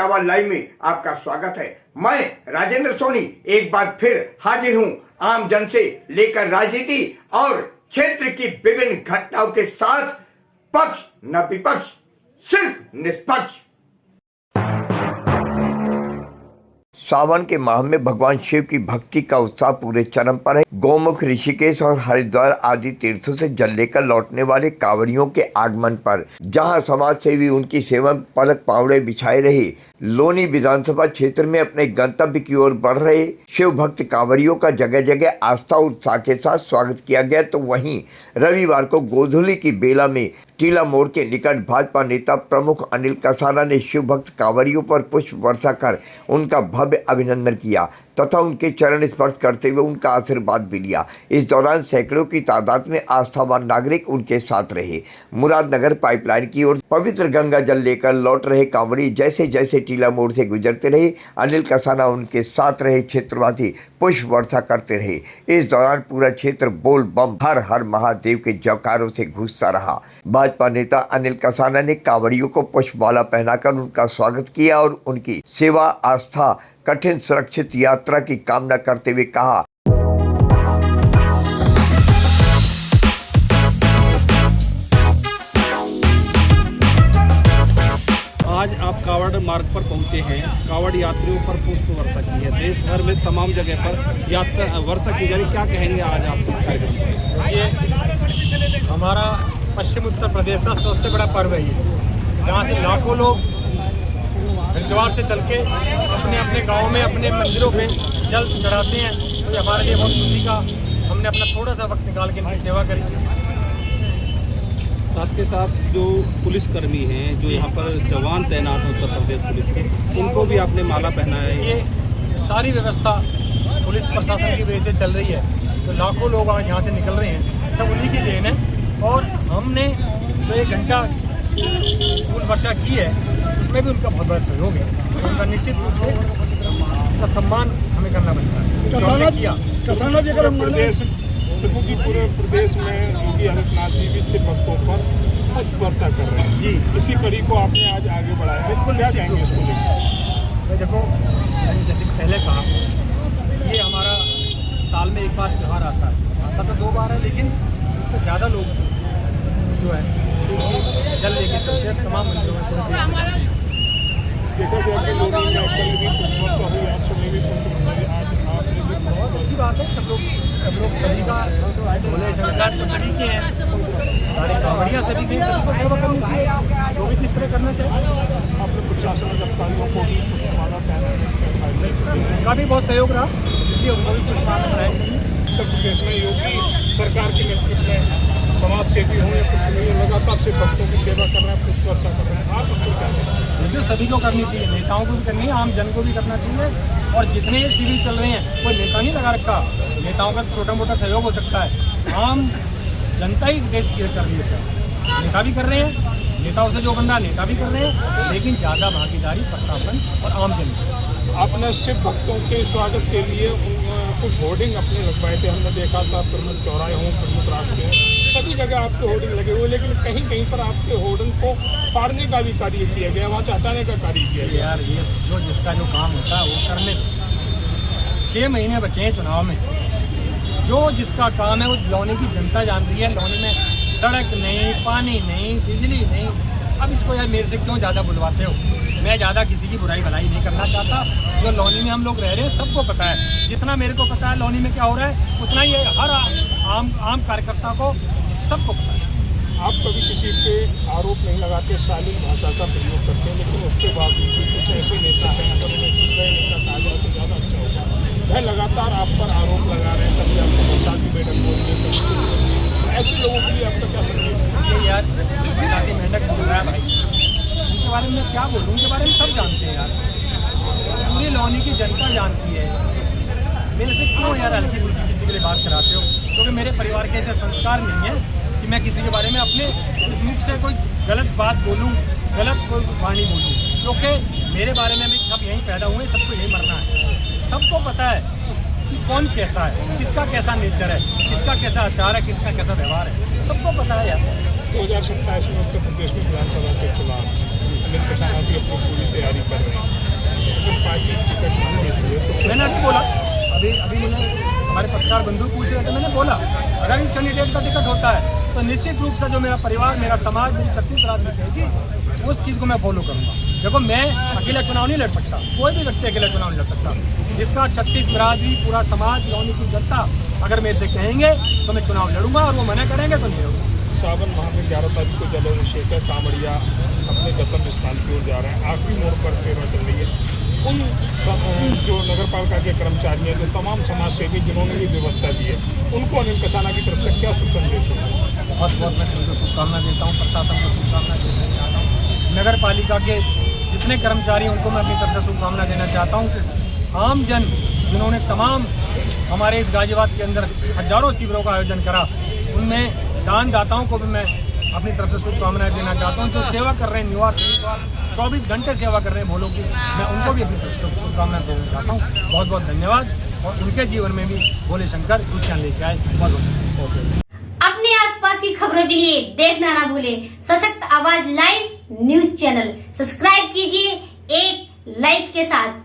Etawah live में आपका स्वागत है। मैं राजेंद्र सोनी एक बार फिर हाजिर हूं आम जन से लेकर राजनीति और क्षेत्र की विभिन्न घटनाओं के साथ। पक्ष न विपक्ष, सिर्फ निष्पक्ष। सावन के माह में भगवान शिव की भक्ति का उत्साह पूरे चरम पर है। गौमुख, ऋषिकेश और हरिद्वार आदि तीर्थों से जल लेकर लौटने वाले कांवरियों के आगमन पर जहां समाज सेवी उनकी सेवा पलक पावड़े बिछाए रहे, लोनी विधानसभा क्षेत्र में अपने गंतव्य की ओर बढ़ रहे शिव भक्त कांवरियों का जगह जगह आस्था और उत्साह के साथ स्वागत किया गया। तो वहीं रविवार को गोधुली की बेला में टीला मोड़ के निकट भाजपा नेता प्रमुख अनिल कसाना ने शिव भक्त कांवरियों पर पुष्प वर्षा कर उनका भव्य अभिनंदन किया तथा उनके चरण स्पर्श करते हुए उनका आशीर्वाद भी लिया। इस दौरान सैकड़ों की तादाद में आस्थावान नागरिक उनके साथ रहे। मुरादनगर पाइपलाइन की ओर पवित्र गंगा जल लेकर लौट रहे कांवड़ी जैसे जैसे टीला मोड़ से गुजरते रहे, अनिल कसाना उनके साथ रहे क्षेत्रवासी पुष्प वर्षा करते रहे। इस दौरान पूरा क्षेत्र बोल बम हर हर महादेव के जयकारों से गूंजता रहा। भाजपा नेता अनिल कसाना ने कांवड़ियों को पुष्पमाला पहनाकर उनका स्वागत किया और उनकी सेवा, आस्था, कठिन सुरक्षित यात्रा की कामना करते हुए कहा, आज आप कावड़ मार्ग पर पहुंचे हैं। कावड़ यात्रियों पर पुष्प वर्षा की है। देश भर में तमाम जगह पर यात्रा वर्षा की जा रही। क्या कहेंगे आज आप इस कार्यक्रम पर? ये हमारा पश्चिम उत्तर प्रदेश का सबसे बड़ा पर्व है ये, जहाँ से लाखों लोग हरिद्वार से चल के अपने अपने गाँव में अपने मंदिरों पे जल चढ़ाते हैं। तो ये हमारे लिए बहुत खुशी का, हमने अपना थोड़ा सा वक्त निकाल के इनकी सेवा करी। साथ के साथ जो पुलिसकर्मी हैं, जो यहाँ पर जवान तैनात हैं उत्तर प्रदेश पुलिस के, उनको भी आपने माला पहनाया है। ये सारी व्यवस्था पुलिस प्रशासन की वजह से चल रही है। तो लाखों लोग आज यहाँ से निकल रहे हैं, सब उन्हीं की देन है। और हमने जो 1 घंटा फूल वर्षा की है, उसमें भी उनका बहुत बड़ा सहयोग है। तो उनका निश्चित रूप से उनका सम्मान हमें करना बनता है। कसाना जी का क्योंकि पूरे प्रदेश में योगी आदित्यनाथ जी भी शिव भक्तों पर पुष्प वर्षा कर रहे हैं। जी, इसी कड़ी को आपने आज आगे बढ़ाया। बिल्कुल, क्या कहेंगे इसको लेकर? देखो, मैंने जैसे पहले कहा, ये हमारा साल में एक बार त्यौहार आता तो 2 बार है, लेकिन इसमें ज़्यादा लोग जो है जल लेके चलते हैं तमाम मंदिरों में पूरे देश में। देखा जाए कि लोगों ने कल भी पुष्प वर्षा हुई, आज सुबह भी पुष्प वर्षा, आज भी बहुत अच्छी बात है। सब लोग सभी का भोले शंकर तो सभी के हैं, सारे कांवड़ियाँ सभी के, सभी को सेवा करनी चाहिए, जो भी किस तरह करना चाहिए। अपने प्रशासन अधिकारियों को भी पुष्पमाला पहनाने उनका भी बहुत सहयोग रहा, इसलिए उनको भी पुष्पमाला पहनाई गई। उत्तर प्रदेश में योगी सरकार के नेतृत्व में समाज सेवी हों या कुछ लगातार शिव भक्तों की सेवा कर रहे हैं, पुष्प वर्षा कर रहे हैं। आप उसको क्या करें? जो सभी को करनी चाहिए, नेताओं को भी करनी है, आम जन को भी करना चाहिए। और जितने ये शिविर चल रहे हैं, कोई नेता नहीं लगा रखा, नेताओं का छोटा मोटा सहयोग हो सकता है, आम जनता ही देश की कर रही है। नेता भी कर रहे हैं, नेताओं से जो बंदा नेता भी कर रहे हैं, लेकिन ज़्यादा भागीदारी प्रशासन और आम जनता। आपने शिव भक्तों के स्वागत के लिए कुछ होर्डिंग अपने लगवाए थे, हमने देखा था प्रमुख चौराहे हों, प्रमुख रास्ते हों, सभी जगह आपके होर्डिंग लगे हुए, लेकिन कहीं कहीं पर आपके होर्डिंग को फाड़ने का भी कार्य किया गया, वहाँ से हटाने का कार्य किया गया। यार ये जो जिसका जो काम होता है वो करने। 6 महीने बचे हैं चुनाव में, जो जिसका काम है वो लौनी की जनता जान रही है। लौनी में सड़क नहीं, पानी नहीं, बिजली नहीं। अब इसको यार मेरे से क्यों ज़्यादा बुलवाते हो? मैं ज़्यादा किसी की बुराई भलाई नहीं करना चाहता। जो लौनी में हम लोग रह रहे हैं सबको पता है, जितना मेरे को पता है लौनी में क्या हो रहा है, उतना ही हर आम कार्यकर्ता को सबको पता है। आप कभी किसी पे आरोप नहीं लगाते, शालीन भाषा का प्रयोग करते हैं, लेकिन उसके बावजूद भी कुछ ऐसे नेता हैं, अगर उन्हें सुन गए नेता कहा जाए तो ज़्यादा अच्छा होगा। वह लगातार आप पर आरोप लगा रहे हैं, कभी आपको बरसाती मेढक बोल रहे हैं। ऐसे लोगों के लिए आपका क्या संदेश है? ये यार बरसाती मेढक बोल रहा है भाई, उनके बारे में क्या बोलूँ? उनके बारे में सब जानते हैं यार, पूरी लौनी की जनता जानती है। मेरे से क्यों यार हल्की फुल्की किसी के लिए बात कराते हो? क्योंकि मेरे परिवार के ऐसे संस्कार नहीं है कि मैं किसी के बारे में अपने इस मुख से कोई गलत बात बोलूं, गलत कोई वाणी बोलूं। क्योंकि मेरे बारे में भी सब यहीं पैदा हुए, सबको यहीं मरना है। सबको पता है कि कौन कैसा है, किसका कैसा नेचर है, किसका कैसा आचार है, किसका कैसा व्यवहार है, सबको पता है यार। 2027 में उत्तर प्रदेश में विधानसभा के चुनाव अनिल कसाना भी अपनी पूरी तैयारी कर रहे हैं। अगर पार्टी टिकट नहीं मिलती है तो मैंने अभी बोला, अभी मैंने, हमारे पत्रकार बंधु पूछ रहे थे, मैंने बोला अगर इस कैंडिडेट का टिकट होता है तो निश्चित रूप से जो मेरा परिवार, मेरा समाज, मेरी 36 राजनीति रहेगी, उस चीज़ को मैं फॉलो करूँगा। देखो, मैं अकेला चुनाव नहीं लड़ सकता, कोई भी व्यक्ति अकेला चुनाव नहीं लड़ सकता। जिसका 36 बिरादरी, पूरा समाज, लौनी की जनता अगर मेरे से कहेंगे तो मैं चुनाव लड़ूंगा, और वो मना करेंगे तो नहीं लड़ूंगा। सावन माह में 11 तारीख को जलाभिषेक है, कांवड़िया अपने गंतव्य स्थान की ओर जा रहे हैं। आखिरी मोड़ पर सेवा चल रही है। उन जो नगर पालिका के कर्मचारी हैं, जो तमाम समाज सेवी जिन्होंने ये व्यवस्था दी है, उनको अनिल कसाना की तरफ से क्या शुभ संदेश होगा? बहुत बहुत मैं सबको शुभकामना देता हूँ, प्रशासन को शुभकामना देना चाहता हूँ, नगर पालिका के जितने कर्मचारी हैं उनको मैं अपनी तरफ से शुभकामना देना चाहता हूँ कि आम जन जिन्होंने तमाम हमारे इस गाजियाबाद के अंदर हजारों शिविरों का आयोजन करा, उनमें दानदाताओं को भी मैं अपनी तरफ से शुभकामनाएं देना चाहता हूँ। जो सेवा कर रहे हैं, निवार 24 घंटे सेवा कर रहे हैं भोलों की, मैं उनको भी अपनी तरफ से शुभकामनाएं देना चाहता हूँ। बहुत बहुत धन्यवाद, और उनके जीवन में भी भोले शंकर खुशियाँ लेके आए। बहुत बहुत अपने आसपास की खबरों के लिए देखना ना भूले सशक्त आवाज लाइव न्यूज चैनल। सब्सक्राइब कीजिए एक लाइक के साथ।